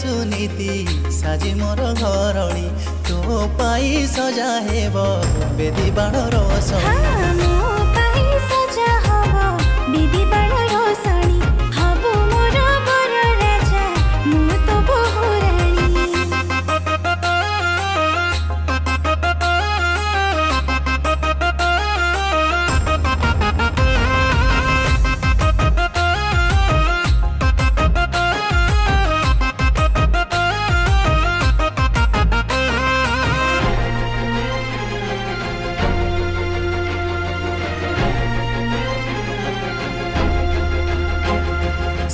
सुनीति साजी मोर घरणी तो पाई सजा हेब बेदी बाण रोसणी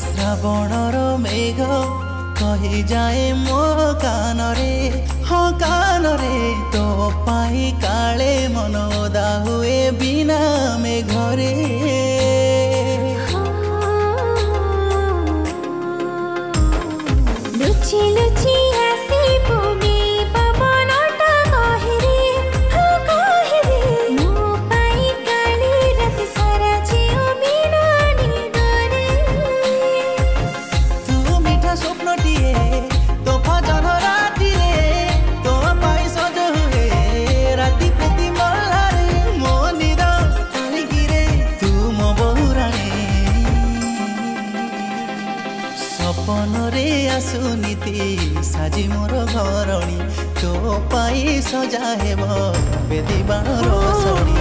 श्रावणर मेघ कही जाए मो कान रे हाँ कान रे तो पाई काले मन ओदा हुए बिना मेघरे लुची लुची आसी भूमि पवनटा कहिरे हाँ कहिरे मो पाई काली रात सारा जियो बिना निदरे तू मीठा स्वप्नटिए तो भजन रातिरे तो पाई सज हुए राति प्रति मल्लारे मो निद कालिगिरे तू मो बहुराणी सपन रे आसुनीति साजी मोर घरणी तो पाई सजा हेब बेदी बाण रोसणी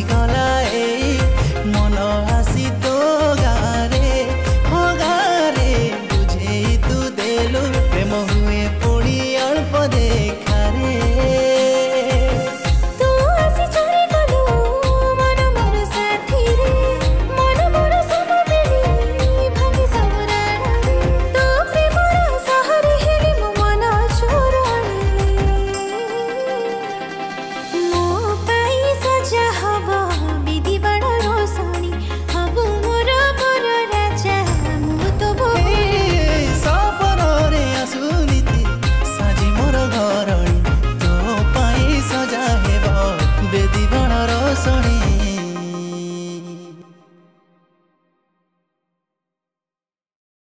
गला